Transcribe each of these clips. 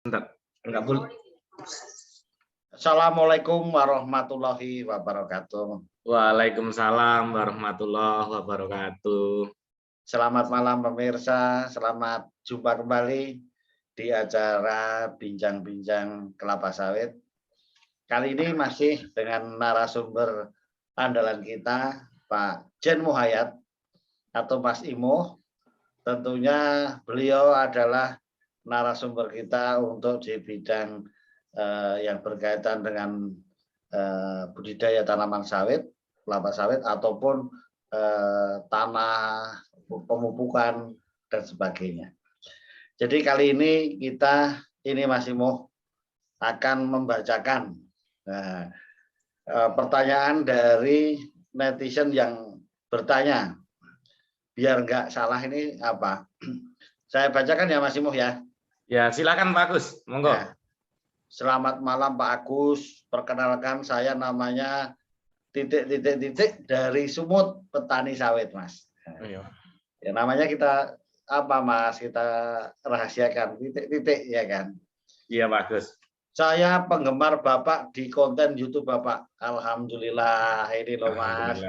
Enggak boleh. Assalamualaikum warahmatullahi wabarakatuh. Waalaikumsalam warahmatullahi wabarakatuh. Selamat malam pemirsa, selamat jumpa kembali di acara Bincang-Bincang Kelapa Sawit. Kali ini masih dengan narasumber andalan kita, Pak Jen Muhayat atau Mas Imo. Tentunya beliau adalah narasumber kita untuk di bidang yang berkaitan dengan budidaya tanaman sawit, kelapa sawit ataupun tanah pemupukan dan sebagainya. Jadi kali ini masih mau akan membacakan pertanyaan dari netizen yang bertanya. Biar nggak salah ini apa? Saya bacakan ya Mas Imuh ya. Ya, silakan Pak Agus. Monggo. Ya. Selamat malam Pak Agus. Perkenalkan saya namanya titik dari Sumut Petani Sawit, Mas. Iya. Ya namanya kita apa Mas? Kita rahasiakan titik ya kan. Iya Pak Agus. Saya penggemar Bapak di konten YouTube Bapak. Alhamdulillah ini loh Mas.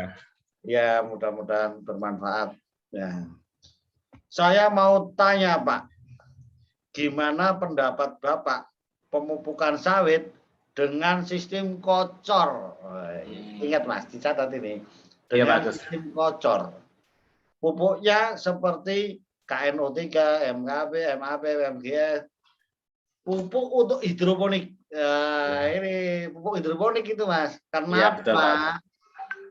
Ya mudah-mudahan bermanfaat. Ya. Saya mau tanya Pak, gimana pendapat Bapak pemupukan sawit dengan sistem kocor? Ingat Mas, dicatat ini. Dengan sistem kocor. Pupuknya seperti KNO3, MKB, MAP, MGS. Pupuk untuk hidroponik. Ini pupuk hidroponik itu Mas. Kenapa?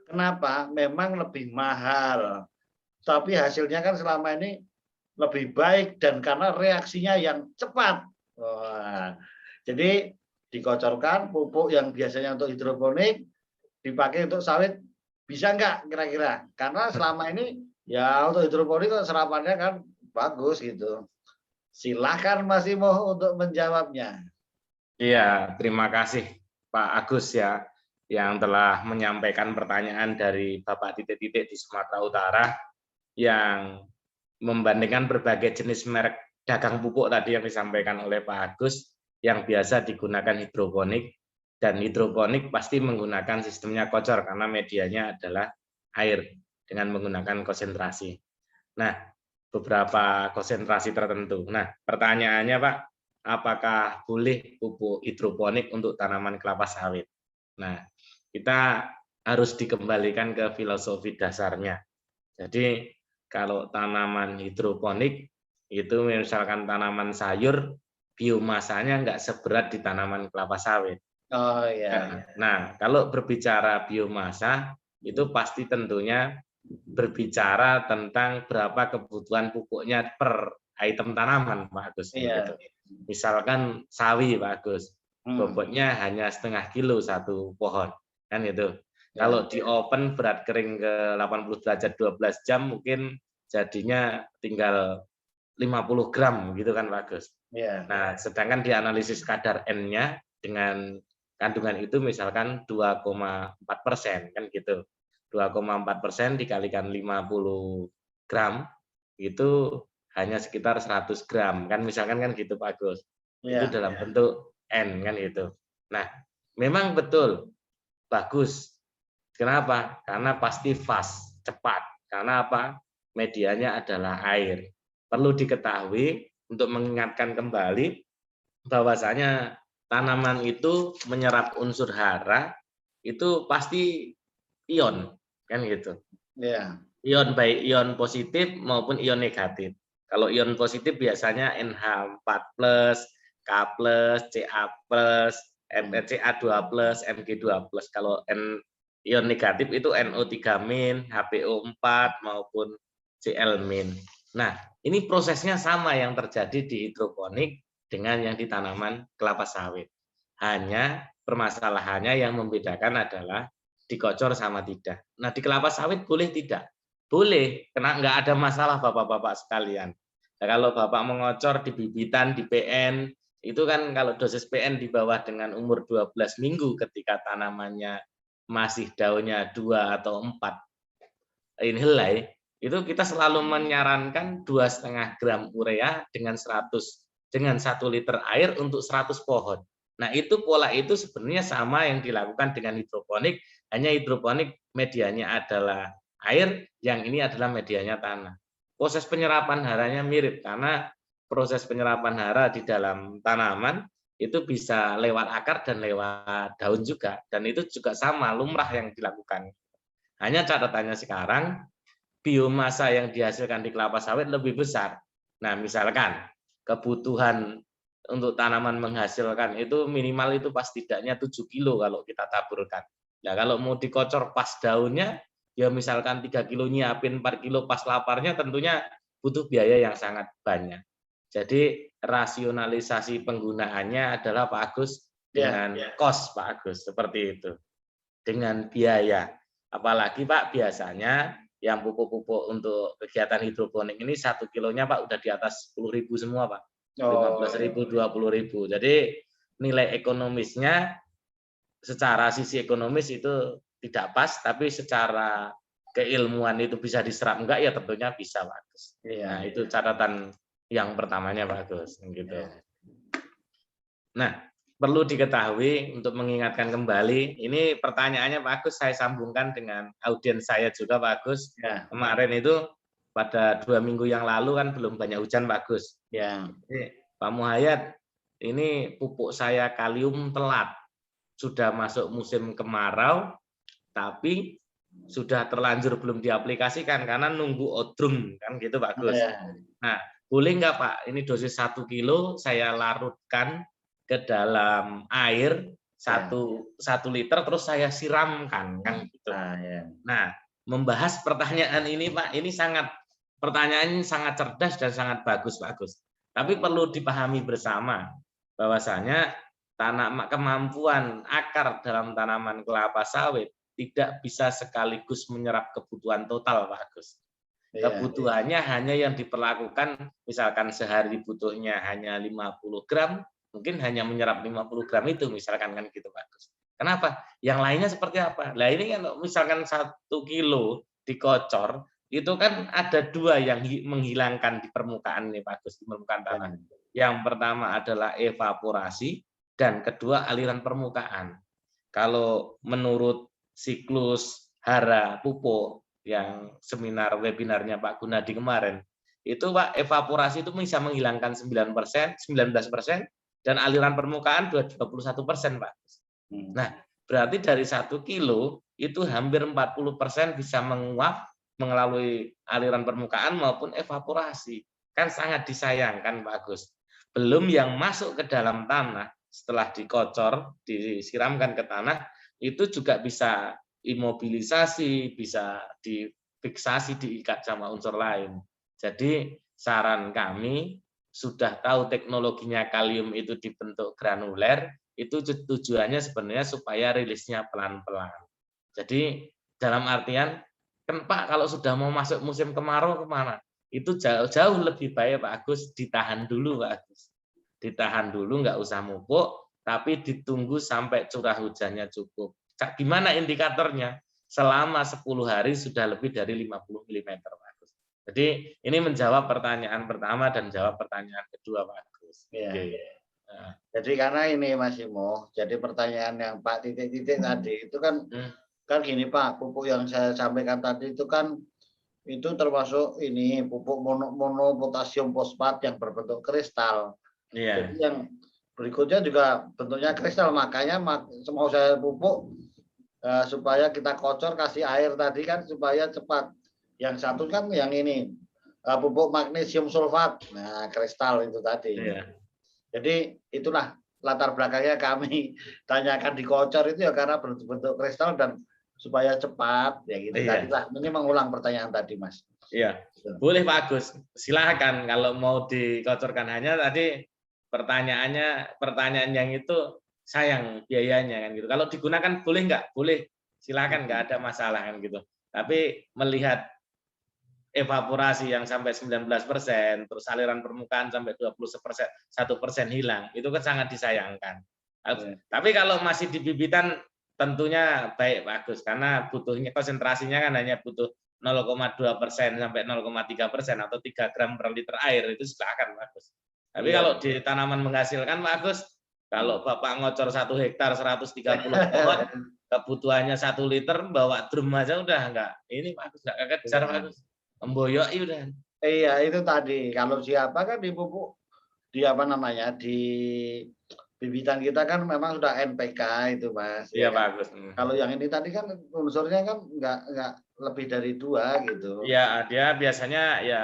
Kenapa? Memang lebih mahal. Tapi hasilnya kan selama ini lebih baik dan karena reaksinya yang cepat. Jadi dikocorkan pupuk yang biasanya untuk hidroponik dipakai untuk sawit, bisa enggak kira-kira? Karena selama ini ya untuk hidroponik serapannya kan bagus gitu. Silahkan Mas Imo untuk menjawabnya. Iya, terima kasih Pak Agus ya yang telah menyampaikan pertanyaan dari Bapak titik-titik di Sumatera Utara yang membandingkan berbagai jenis merek dagang pupuk tadi yang disampaikan oleh Pak Agus yang biasa digunakan hidroponik, dan hidroponik pasti menggunakan sistemnya kocor karena medianya adalah air dengan menggunakan konsentrasi. Nah, beberapa konsentrasi tertentu. Nah, pertanyaannya Pak, apakah boleh pupuk hidroponik untuk tanaman kelapa sawit? Nah, kita harus dikembalikan ke filosofi dasarnya. Jadi, kalau tanaman hidroponik itu misalkan tanaman sayur, biomasanya nggak seberat di tanaman kelapa sawit. Oh iya. Nah, kalau berbicara biomasa itu pasti tentunya berbicara tentang berapa kebutuhan pupuknya per item tanaman, Pak Agus. Iya. Misalkan sawi, Pak Agus, bobotnya hanya setengah kilo satu pohon, kan itu. Kalau di oven berat kering ke 80 derajat 12 jam mungkin jadinya tinggal 50 gram gitu kan Pak Agus. Nah, sedangkan dianalisis kadar N-nya dengan kandungan itu misalkan 2,4% kan gitu. 2,4% dikalikan 50 gram itu hanya sekitar 100 gram kan misalkan kan gitu Pak Agus. Itu dalam bentuk N kan gitu. Nah, memang betul bagus. Kenapa? Karena pasti fast, cepat. Karena apa? Medianya adalah air. Perlu diketahui untuk mengingatkan kembali bahwasanya tanaman itu menyerap unsur hara itu pasti ion, kan gitu. Ion baik ion positif maupun ion negatif. Kalau ion positif biasanya NH4+, K+, Ca+, Ca2+, Mg2+. Kalau ion negatif itu NO3-, HPO4 maupun Cl-. Nah, ini prosesnya sama yang terjadi di hidroponik dengan yang di tanaman kelapa sawit. Hanya permasalahannya yang membedakan adalah dikocor sama tidak. Nah, di kelapa sawit boleh tidak? Boleh, karena nggak ada masalah Bapak-bapak sekalian. Nah, kalau Bapak mengocor di bibitan, di PN, itu kan kalau dosis PN di bawah dengan umur 12 minggu ketika tanamannya masih daunnya 2 atau 4 helai, itu kita selalu menyarankan 2,5 gram urea dengan 100 dengan 1 liter air untuk 100 pohon. Nah, itu pola itu sebenarnya sama yang dilakukan dengan hidroponik, hanya hidroponik medianya adalah air, yang ini adalah medianya tanah. Proses penyerapan haranya mirip karena proses penyerapan hara di dalam tanaman itu bisa lewat akar dan lewat daun juga, dan itu juga sama lumrah yang dilakukan. Hanya catatannya sekarang biomasa yang dihasilkan di kelapa sawit lebih besar. Nah, misalkan kebutuhan untuk tanaman menghasilkan itu minimal itu pas tidaknya 7 kilo kalau kita taburkan. Nah, kalau mau dikocor pas daunnya, ya misalkan 3 kilo nyiapin 4 kilo pas laparnya, tentunya butuh biaya yang sangat banyak. Jadi rasionalisasi penggunaannya adalah Pak Agus dengan cost Pak Agus, seperti itu. Dengan biaya. Apalagi Pak biasanya yang pupuk-pupuk untuk kegiatan hidroponik ini 1 kilonya Pak udah di atas 10.000 semua Pak. 15.000, 20.000. Jadi nilai ekonomisnya secara sisi ekonomis itu tidak pas, tapi secara keilmuan itu bisa diserap enggak, ya tentunya bisa Pak Agus. Nah, itu catatan yang pertamanya Pak Agus, gitu. Nah, perlu diketahui untuk mengingatkan kembali, ini pertanyaannya Pak Agus saya sambungkan dengan audiens saya juga Pak Agus. Kemarin itu pada 2 minggu yang lalu kan belum banyak hujan Pak Agus. Jadi, Pak Muhayyad, ini pupuk saya kalium telat. Sudah masuk musim kemarau, tapi sudah terlanjur belum diaplikasikan karena nunggu odrum kan gitu Pak Gus. Nah, boleh nggak Pak, ini dosis 1 kilo saya larutkan ke dalam air 1 liter terus saya siramkan kan gitu. Nah, membahas pertanyaan ini Pak, ini pertanyaan ini sangat cerdas dan sangat bagus Pak Gus. Tapi perlu dipahami bersama bahwasanya kemampuan akar dalam tanaman kelapa sawit tidak bisa sekaligus menyerap kebutuhan total Pak Agus. Kebutuhannya hanya yang diperlakukan, misalkan sehari butuhnya hanya 50 gram, mungkin hanya menyerap 50 gram itu, misalkan kan gitu Pak Agus. Kenapa? Yang lainnya seperti apa? Nah ini kan misalkan 1 kilo dikocor, itu kan ada 2 yang menghilangkan di permukaan nih Pak Agus, di permukaan tanah. Yang pertama adalah evaporasi, dan kedua aliran permukaan. Kalau menurut siklus hara pupuk yang seminar webinarnya Pak Gunadi kemarin, itu Pak evaporasi itu bisa menghilangkan 19%, dan aliran permukaan 21% Pak. Nah, berarti dari 1 kilo itu hampir 40% bisa menguap melalui aliran permukaan maupun evaporasi. Kan sangat disayangkan Pak Agus. Belum yang masuk ke dalam tanah, setelah dikocor, disiramkan ke tanah, itu juga bisa imobilisasi, bisa difiksasi, diikat sama unsur lain. Jadi saran kami, sudah tahu teknologinya kalium itu dibentuk granuler, itu tujuannya sebenarnya supaya rilisnya pelan-pelan. Jadi dalam artian, kan Pak kalau sudah mau masuk musim kemarau kemana? Itu jauh lebih baik Pak Agus ditahan dulu Pak Agus. Ditahan dulu, nggak usah mupuk, tapi ditunggu sampai curah hujannya cukup. Gimana indikatornya? Selama 10 hari sudah lebih dari 50 mm Pak Agus. Jadi ini menjawab pertanyaan pertama dan jawab pertanyaan kedua Pak Agus. Nah, jadi karena ini Mas Imo, jadi pertanyaan yang Pak titik-titik tadi itu kan gini Pak, pupuk yang saya sampaikan tadi itu kan itu termasuk ini pupuk mono potasium fosfat yang berbentuk kristal. Jadi yang berikutnya juga bentuknya kristal, makanya mau saya pupuk supaya kita kocor kasih air tadi kan supaya cepat. Yang satu kan yang ini pupuk magnesium sulfat, nah kristal itu tadi. Jadi itulah latar belakangnya kami tanyakan dikocor itu ya karena bentuk kristal dan supaya cepat ya gitu. Tadilah ini mengulang pertanyaan tadi Mas. Iya, boleh Pak Agus, silakan kalau mau dikocorkan, hanya tadi pertanyaan yang itu sayang biayanya kan gitu. Kalau digunakan boleh nggak? Boleh, silakan, nggak ada masalah kan gitu. Tapi melihat evaporasi yang sampai 19%, terus aliran permukaan sampai 21% hilang, itu kan sangat disayangkan. Tapi kalau masih di bibitan tentunya baik Pak Agus, karena butuhnya konsentrasinya kan hanya butuh 0,2% sampai 0,3% atau 3 gram per liter air, itu silakan Pak Agus. Tapi Iya. kalau di tanaman menghasilkan Pak Agus, kalau Bapak ngocor 1 hektar 130 pohon, kebutuhannya 1 liter, bawa drum aja udah enggak. Ini Pak Agus, enggak kekejar Pak Agus. Memboyoi udah. Iya, itu tadi. Kalau siapa kan di pupuk, di apa namanya, di bibitan kita kan memang sudah NPK itu, Mas. Iya Ya Pak kan? Agus. Kalau yang ini tadi kan unsurnya kan nggak lebih dari 2 gitu. Iya, dia biasanya ya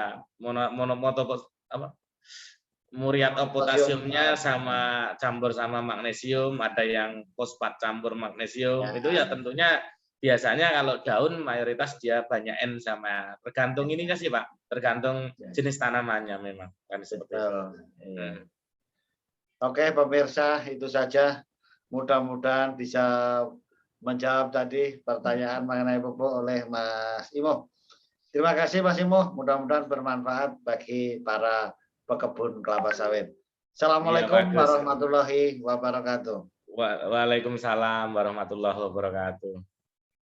muriat of potasiumnya sama campur sama magnesium, ada yang fosfat campur magnesium. Ya. Itu ya tentunya biasanya kalau daun mayoritas dia banyak N sama, tergantung ininya sih Pak, tergantung jenis tanamannya memang kan seperti itu. Iya. Oke pemirsa, itu saja. Mudah-mudahan bisa menjawab tadi pertanyaan mengenai pupuk oleh Mas Imo. Terima kasih Mas Imo, mudah-mudahan bermanfaat bagi para pekebun kelapa sawit. Assalamualaikum warahmatullahi wabarakatuh. Waalaikumsalam warahmatullahi wabarakatuh.